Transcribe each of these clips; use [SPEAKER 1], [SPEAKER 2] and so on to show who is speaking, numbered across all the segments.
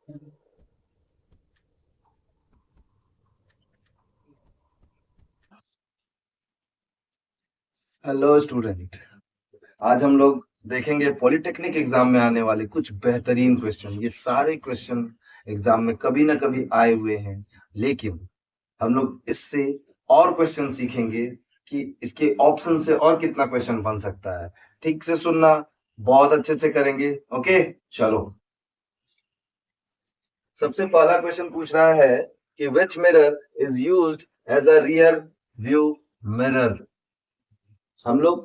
[SPEAKER 1] Hello student. आज हम लोग देखेंगे पॉलिटेक्निक एग्जाम में आने वाले कुछ बेहतरीन क्वेश्चन। ये सारे क्वेश्चन एग्जाम में कभी ना कभी आए हुए हैं, लेकिन हम लोग इससे और क्वेश्चन सीखेंगे कि इसके ऑप्शन से और कितना क्वेश्चन बन सकता है। ठीक से सुनना, बहुत अच्छे से करेंगे। ओके, चलो। सबसे पहला क्वेश्चन पूछ रहा है कि which mirror is used as a rear view mirror. हम लोग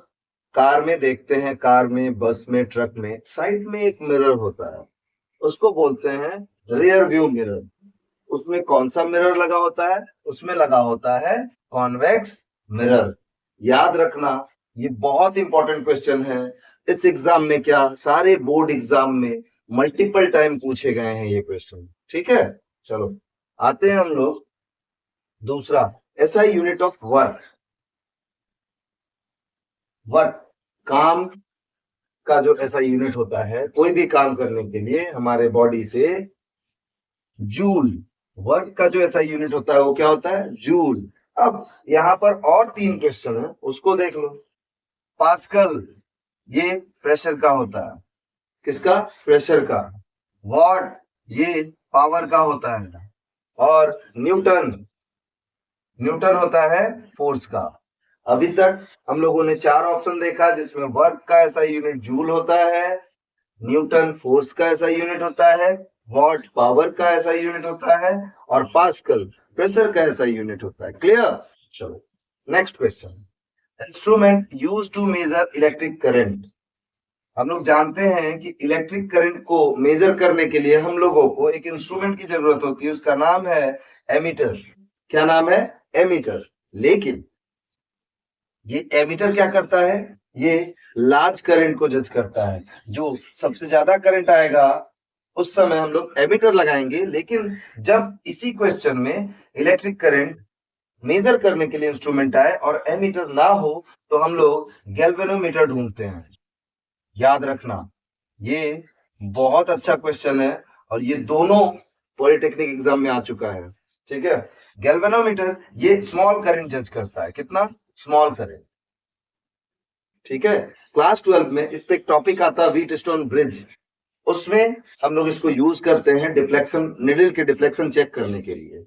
[SPEAKER 1] कार में देखते हैं, कार में, बस में, ट्रक में साइड में एक मिरर होता है, उसको बोलते हैं रियर व्यू मिरर। उसमें कौन सा मिरर लगा होता है? उसमें लगा होता है कॉन्वेक्स मिरर। याद रखना, ये बहुत इंपॉर्टेंट क्वेश्चन है। इस एग्जाम में, क्या सारे बोर्ड एग्जाम में मल्टीपल टाइम पूछे गए हैं ये क्वेश्चन। ठीक है, चलो आते हैं हम लोग दूसरा। ऐसा यूनिट ऑफ वर्क, वर्क काम का जो ऐसा यूनिट होता है कोई भी काम करने के लिए हमारे बॉडी से, जूल। वर्क का जो ऐसा यूनिट होता है वो क्या होता है? जूल। अब यहां पर और तीन क्वेश्चन है, उसको देख लो। पास्कल, ये प्रेशर का होता है। किसका? प्रेशर का। वॉट, ये पावर का होता है। और न्यूटन, न्यूटन होता है फोर्स का। अभी तक हम लोगों ने चार ऑप्शन देखा, जिसमें वर्क का ऐसा यूनिट जूल होता है, न्यूटन फोर्स का ऐसा यूनिट होता है, वॉट पावर का ऐसा यूनिट होता है, और पास्कल प्रेशर का ऐसा यूनिट होता है। क्लियर? चलो next question. Instrument use to measure electric current. हम लोग जानते हैं कि इलेक्ट्रिक करंट को मेजर करने के लिए हम लोगों को एक इंस्ट्रूमेंट की जरूरत होती है, उसका नाम है एमीटर। क्या नाम है? एमीटर। लेकिन ये एमीटर क्या करता है? ये लार्ज करंट को जज करता है। जो सबसे ज्यादा करंट आएगा उस समय हम लोग एमीटर लगाएंगे। लेकिन जब इसी क्वेश्चन में इलेक्ट्रिक करंट मेजर करने के लिए इंस्ट्रूमेंट आए और एमीटर ना हो, तो हम लोग गैल्वेनोमीटर ढूंढते हैं। याद रखना, ये बहुत अच्छा क्वेश्चन है और ये दोनों पॉलिटेक्निक एग्जाम में आ चुका है। ठीक है, गैल्वेनोमीटर ये स्मॉल करंट जज करता है। कितना? Small current. ठीक है, क्लास 12 में इस पे एक टॉपिक आता है, व्हीट स्टोन ब्रिज। उसमें हम लोग इसको यूज करते हैं डिफ्लेक्शन, निडल के डिफ्लेक्शन चेक करने के लिए।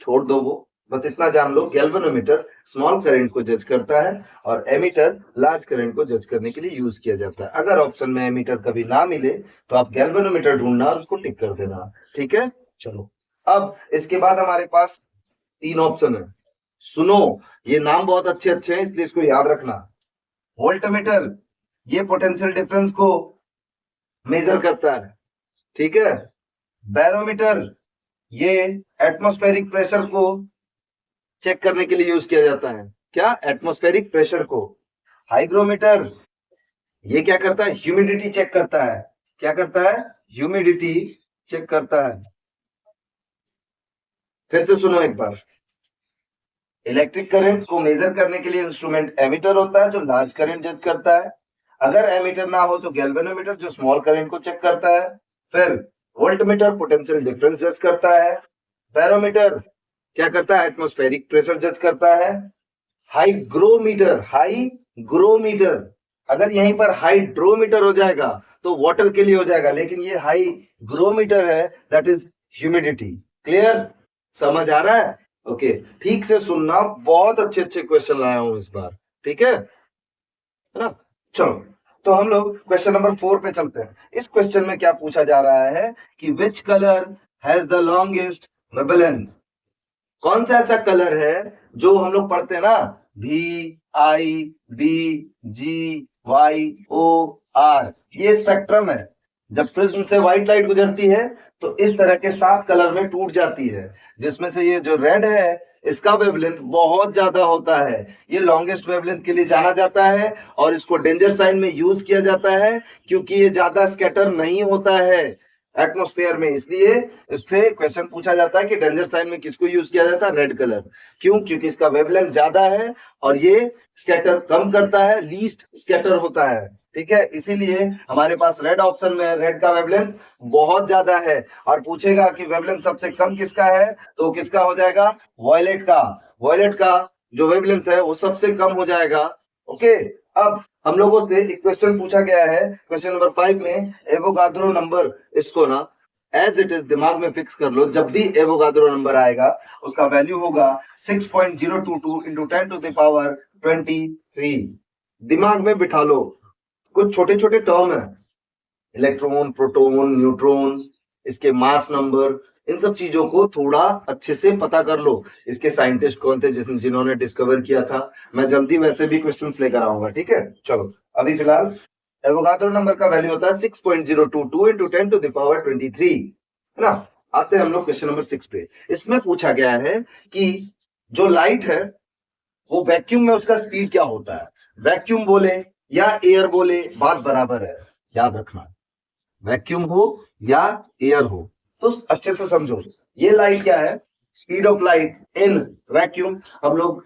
[SPEAKER 1] छोड़ दो वो, बस इतना जान लो, गैल्वेनोमीटर स्मॉल करंट को जज करता है और एमीटर लार्ज करंट को जज करने के लिए यूज किया जाता है। अगर ऑप्शन में एमीटर कभी ना मिले तो आप गैल्वेनोमीटर ढूंढना और उसको टिक कर देना। ठीक है, चलो। अब इसके बाद हमारे पास तीन ऑप्शन है। सुनो, ये नाम बहुत अच्छे अच्छे हैं, इसलिए इसको याद रखना। वोल्टमीटर, ये पोटेंशियल डिफरेंस को मेजर करता है। ठीक है। बैरोमीटर, ये एटमॉस्फेरिक प्रेशर को चेक करने के लिए यूज किया जाता है। क्या? एटमॉस्फेरिक प्रेशर को। हाइग्रोमीटर, ये क्या करता है? ह्यूमिडिटी चेक करता है। क्या करता है? ह्यूमिडिटी चेक करता है। फिर से सुनो एक बार। इलेक्ट्रिक करंट को मेजर करने के लिए इंस्ट्रूमेंट एमीटर होता है, जो लार्ज करंट जज करता है। अगर एमीटर ना हो तो गैल्वेनोमीटर, जो स्मॉल करंट को चेक करता है। फिर वोल्टमीटर पोटेंशियल डिफरेंस जज करता है। बैरोमीटर क्या करता है? एटमॉस्फेरिक प्रेशर जज करता है। हाईग्रोमीटर, हाईग्रोमीटर, अगर यहीं पर हाइड्रोमीटर हो जाएगा तो वाटर के लिए हो जाएगा, लेकिन ये हाईग्रोमीटर है, दैट इज ह्यूमिडिटी। क्लियर? समझ आ रहा है? ओके, ठीक से सुनना, बहुत अच्छे अच्छे क्वेश्चन लाया हूं इस बार। ठीक है ना? चलो, तो हम लोग क्वेश्चन नंबर 4 पे चलते हैं। इस क्वेश्चन में क्या पूछा जा रहा है कि which colour has the longest wavelength. कौन सा ऐसा कलर है जो हम लोग पढ़ते हैं ना, VIBGYOR, ये स्पेक्ट्रम है। जब प्रिज्म से व्हाइट लाइट गुजरती है तो इस तरह के 7 कलर में टूट जाती है, जिसमें से ये जो रेड है इसका वेवलेंथ बहुत ज्यादा होता है। ये लॉन्गेस्ट वेवलेंथ के लिए जाना जाता है और इसको डेंजर साइन में यूज किया जाता है, क्योंकि ये ज्यादा स्कैटर नहीं होता है एटमॉस्फेयर में। इसलिए इससे क्वेश्चन पूछा जाता है कि डेंजर साइन में किसको यूज किया जाता है? Red colour. क्यों? क्योंकि इसका वेवलेंथ ज्यादा है और ये स्कैटर कम करता है, लीस्ट स्कैटर होता है। ठीक है, इसीलिए हमारे पास रेड ऑप्शन में रेड का वेवलेंथ बहुत ज्यादा है। और पूछेगा कि वेवलेंथ सबसे कम किसका है, तो किसका हो जाएगा, वॉयलेट का। वॉयलेट का जो वेवलेंथ है वो सबसे कम हो जाएगा। ओके, अब हम लोगों से एक क्वेश्चन पूछा गया है, क्वेश्चन नंबर 5 में एवोगाद्रो नंबर, इसको ना एज इट इज दिमाग में फिक्स कर लो। जब भी एवोगाद्रो नंबर आएगा उसका वैल्यू होगा 6.022 इंटू 10 टू द पावर 23। दिमाग में बिठा लो, कुछ छोटे छोटे टर्म है, इलेक्ट्रॉन, प्रोटॉन, न्यूट्रॉन, इसके मास नंबर, इन सब चीजों को थोड़ा अच्छे से पता कर लो। इसके साइंटिस्ट कौन थे जिन्होंने डिस्कवर किया था। मैं जल्दी वैसे भी क्वेश्चंस लेकर आऊंगा, ठीक है। चलो अभी फिलहाल एवोगाद्रो नंबर का वैल्यू होता है 6.022 इंटू 10 टू द पावर 23, है ना। आते हैं हम लोग क्वेश्चन नंबर 6 पे। इसमें पूछा गया है कि जो लाइट है वो वैक्यूम में उसका स्पीड क्या होता है। वैक्यूम बोले या एयर बोले बात बराबर है, याद रखना। वैक्यूम हो या एयर हो तो अच्छे से समझो। ये लाइट क्या है, speed of light in vacuum हम लोग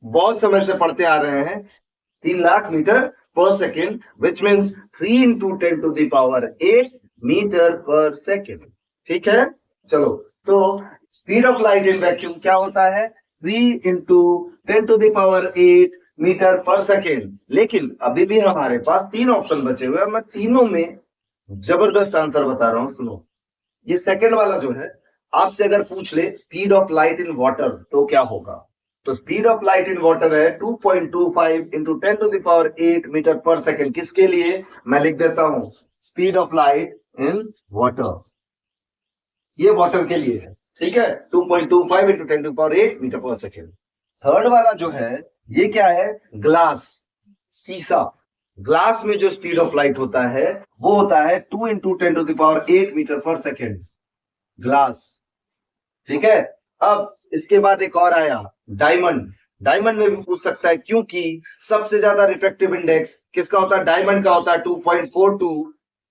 [SPEAKER 1] बहुत समय से पढ़ते आ रहे हैं, 3 lakh metre per second, which means 3 into 10 to the power 8 metre per second. ठीक है, चलो तो speed of light in vacuum क्या होता है, 3 into 10 to the power 8 metre per second. लेकिन अभी भी हमारे पास 3 ऑप्शन बचे हुए हैं, मैं तीनों में जबरदस्त आंसर बता रहा हूं, सुनो। ये सेकंड वाला जो है, आपसे अगर पूछ ले speed of light in water तो क्या होगा, तो speed of light in water है 2.25 into 10 to the power 8 metre per second. किसके लिए, मैं लिख देता हूं, speed of light in water, ये वाटर के लिए है, ठीक है, 2.25 into 10 to power 8 metre per second. Third वाला जो है ये क्या है, ग्लास, शीशा। ग्लास में जो स्पीड ऑफ लाइट होता है वो होता है 2 into 10 to the power 8 metre per second, glass. ठीक है, अब इसके बाद एक और आया डायमंड। डायमंड में भी पूछ सकता है, क्योंकि सबसे ज्यादा रिफ्रैक्टिव इंडेक्स किसका होता है, डायमंड का होता है 2.42।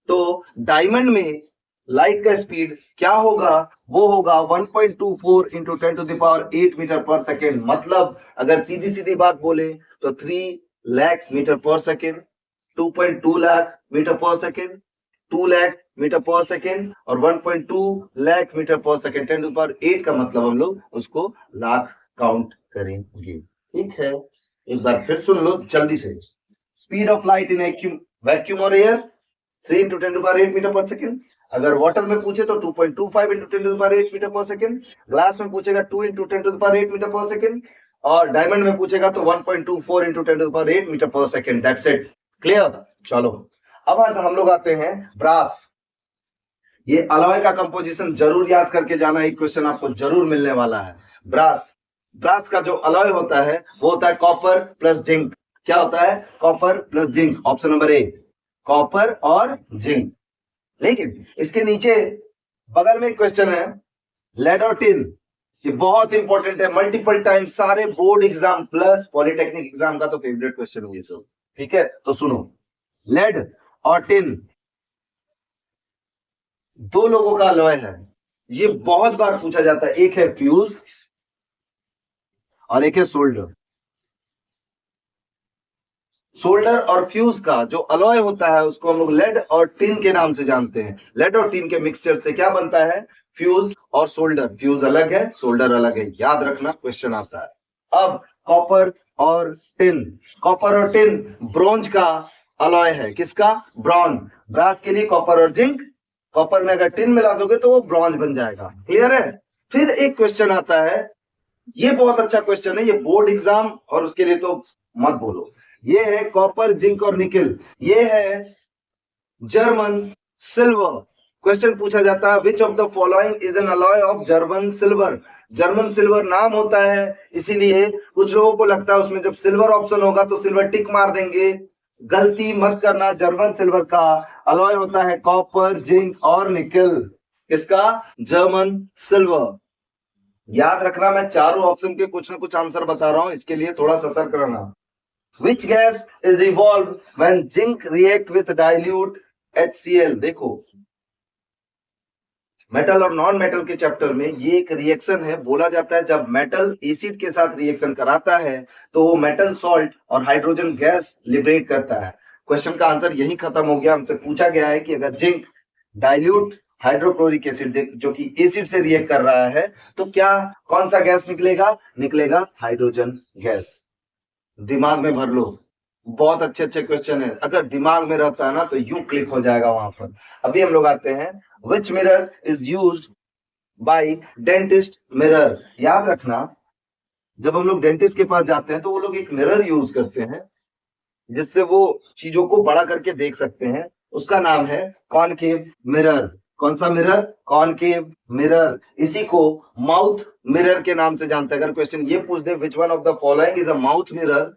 [SPEAKER 1] तो डायमंड में लाइट का स्पीड क्या होगा, वो होगा 1.24 into 10 to the power 8 metre per second. मतलब अगर सीधी सीधी बात बोले तो 3 lakh metre per second, 2.2 lakh metre per second, 2 lakh metre per second और 1.2 lakh metre per second. 10 to power 8 का मतलब हम लोग उसको लाख काउंट करेंगे। ठीक है, एक बार फिर सुन लो जल्दी से। Speed of light in vacuum और air 3 into 10 to power 8 metre per second. अगर वाटर में पूछे तो 2.25 into 10 to the power 8 metre per second. Glass में पूछेगा 2 into 10 to the power 8 metre per second. और डायमंड में पूछेगा तो 1.24 into 10 to the power 8 metre per second. That's it, clear. चलो अब हम लोग आते हैं ब्रास। ये अलॉय का कंपोजिशन जरूर याद करके जाना, एक क्वेश्चन आपको जरूर मिलने वाला है। ब्रास, ब्रास का जो अलॉय होता है वो होता है कॉपर प्लस जिंक। क्या होता है, copper plus zinc, option number A, copper और जिंक। लेकिन इसके नीचे बगल में एक क्वेश्चन है लेड और टिन, ये बहुत इंपॉर्टेंट है, मल्टीपल टाइम सारे board exam plus polytechnic exam का तो फेवरेट क्वेश्चन है ये सब। ठीक है, तो सुनो, लेड और टिन दो लोगों का अलॉय है, ये बहुत बार पूछा जाता है। एक है फ्यूज और एक है सोल्डर। सोल्डर और फ्यूज का जो अलॉय होता है उसको हम लोग लेड और टिन के नाम से जानते हैं। लेड और टिन के मिक्सचर से क्या बनता है, फ्यूज और सोल्डर। फ्यूज अलग है, सोल्डर अलग है, याद रखना, क्वेश्चन आता है। अब कॉपर और टिन, कॉपर और टिन ब्रोंज का अलॉय है, किसका, ब्रॉन्ज। ब्रास के लिए कॉपर और जिंक, कॉपर में अगर टिन मिला दोगे तो वो ब्रॉन्ज बन जाएगा, क्लियर है। फिर एक क्वेश्चन आता है, ये बहुत अच्छा क्वेश्चन है, ये बोर्ड एग्जाम और उसके लिए तो मत बोलो। ये है कॉपर, जिंक और निकल, ये है जर्मन सिल्वर। क्वेश्चन पूछा जाता है which of the following is an alloy of German silver. German silver नाम होता है, इसीलिए कुछ लोगों को लगता है उसमें जब सिल्वर ऑप्शन होगा तो सिल्वर टिक मार देंगे। गलती मत करना, जर्मन सिल्वर का अलॉय होता है कॉपर, जिंक और निकल। किसका, जर्मन सिल्वर। याद रखना, मैं चारों ऑप्शन के कुछ ना कुछ आंसर बता रहा हूं, इसके लिए थोड़ा सतर्क रहना। Which gas is evolved when zinc react with dilute HCl? देखो, मेटल और नॉन मेटल के चैप्टर में ये एक रिएक्शन है, बोला जाता है जब मेटल एसिड के साथ रिएक्शन कराता है तो वो मेटल सॉल्ट और हाइड्रोजन गैस लिबरेट करता है। क्वेश्चन का आंसर यही खत्म हो गया। हमसे पूछा गया है कि अगर जिंक डाइल्यूट हाइड्रोक्लोरिक एसिड जो कि एसिड से रिएक्ट कर रहा है तो क्या कौन सा गैस निकलेगा? निकलेगा हाइड्रोजन गैस। दिमाग में भर लो, बहुत अच्छे अच्छे क्वेश्चन है, अगर दिमाग में रहता है ना तो यूं क्लिक हो जाएगा वहां पर। अभी हम लोग आते हैं, विच mirror is used by dentist mirror. याद रखना, जब हम लोग डेंटिस्ट के पास जाते हैं तो वो लोग एक मिरर यूज करते हैं जिससे वो चीजों को बड़ा करके देख सकते हैं, उसका नाम है कॉनकेव मिरर। कौन सा मिरर? Concave mirror. इसी को माउथ मिरर के नाम से जानते हैं। अगर क्वेश्चन ये पूछ दे which one of the following is a mouth mirror,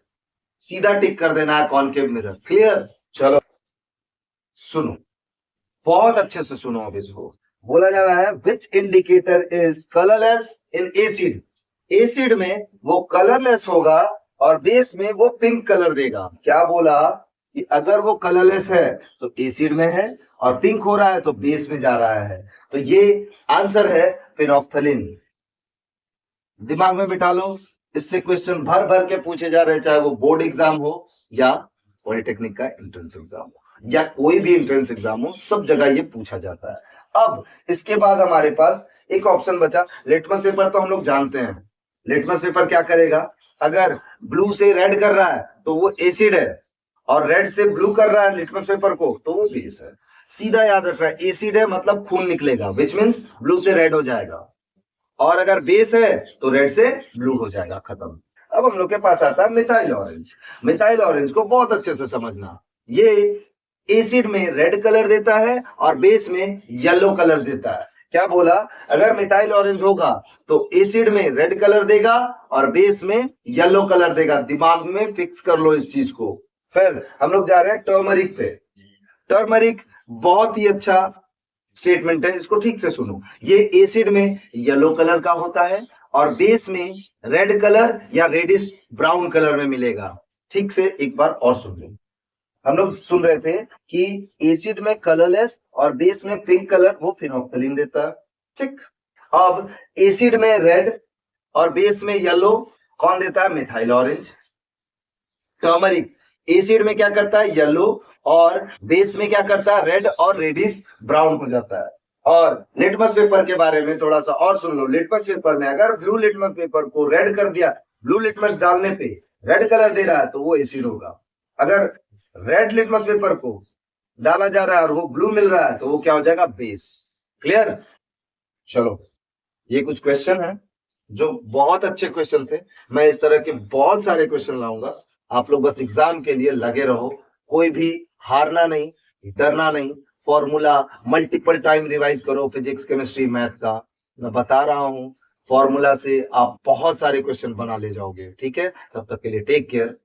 [SPEAKER 1] सीधा टिक कर देना है कॉनकेव मिरर। क्लियर? चलो सुनो, बहुत अच्छे से सुनो। अब इसको बोला जा रहा है which indicator is colourless in acid. Acid में वो कलरलेस होगा और बेस में वो पिंक कलर देगा। क्या बोला कि अगर वो कलरलेस है तो एसिड में है और पिंक हो रहा है तो बेस में जा रहा है। तो ये आंसर है फिनोफ्थलीन। दिमाग में बिठा लो, इससे क्वेश्चन भर भर के पूछे जा रहे हैं, चाहे वो बोर्ड एग्जाम हो या पॉलिटेक्निक का एंट्रेंस एग्जाम हो या कोई भी एंट्रेंस एग्जाम हो, सब जगह ये पूछा जाता है। अब इसके बाद हमारे पास एक ऑप्शन बचा, लिटमस पेपर। तो हम लोग जानते हैं लिटमस पेपर क्या करेगा, अगर ब्लू से रेड कर रहा है तो वो एसिड है और रेड से ब्लू कर रहा है लिटमस पेपर को तो वो बेस है। सीधा याद रख रहा है, एसिड है मतलब खून निकलेगा, विच मीन्स ब्लू से रेड हो जाएगा, और अगर बेस है तो रेड से ब्लू हो जाएगा, खत्म। अब हम लोग के पास आता है मिथाइल ऑरेंज। मिथाइल ऑरेंज को बहुत अच्छे से समझना, ये एसिड में रेड कलर देता है और बेस में येलो कलर देता है। क्या बोला? अगर मिथाइल ऑरेंज होगा तो एसिड में रेड कलर देगा और बेस में येलो कलर देगा। दिमाग में फिक्स कर लो इस चीज को। फिर हम लोग जा रहे हैं टर्मरिक पे। टर्मरिक बहुत ही अच्छा स्टेटमेंट है, इसको ठीक से सुनो। ये एसिड में येलो कलर का होता है और बेस में रेड कलर या रेडिश ब्राउन कलर में मिलेगा। ठीक से एक बार और सुन लो। हम लोग सुन रहे थे कि एसिड में कलरलेस और बेस में पिंक कलर, वो फिनोफ्थलीन देता है। ठीक, अब एसिड में रेड और बेस में येलो कौन देता है? Methyl orange. टर्मरिक एसिड में क्या करता है? येलो, और बेस में क्या करता है? रेड और रेडिश ब्राउन हो जाता है। और लिटमस पेपर के बारे में थोड़ा सा और सुन लो। लिटमस पेपर में अगर ब्लू लिटमस पेपर को रेड कर दिया, ब्लू लिटमस डालने पे रेड कलर दे रहा है तो वो एसिड होगा। अगर रेड लिटमस पेपर को डाला जा रहा है और वो ब्लू मिल रहा है तो वो क्या हो जाएगा? बेस। क्लियर? चलो, ये कुछ क्वेश्चन है जो बहुत अच्छे क्वेश्चन थे। मैं इस तरह के बहुत सारे क्वेश्चन लाऊंगा, आप लोग बस एग्जाम के लिए लगे रहो। कोई भी हारना नहीं, डरना नहीं। फॉर्मूला मल्टीपल टाइम रिवाइज करो, फिजिक्स केमिस्ट्री मैथ का। मैं बता रहा हूं, फॉर्मूला से आप बहुत सारे क्वेश्चन बना ले जाओगे। ठीक है, तब तक के लिए टेक केयर।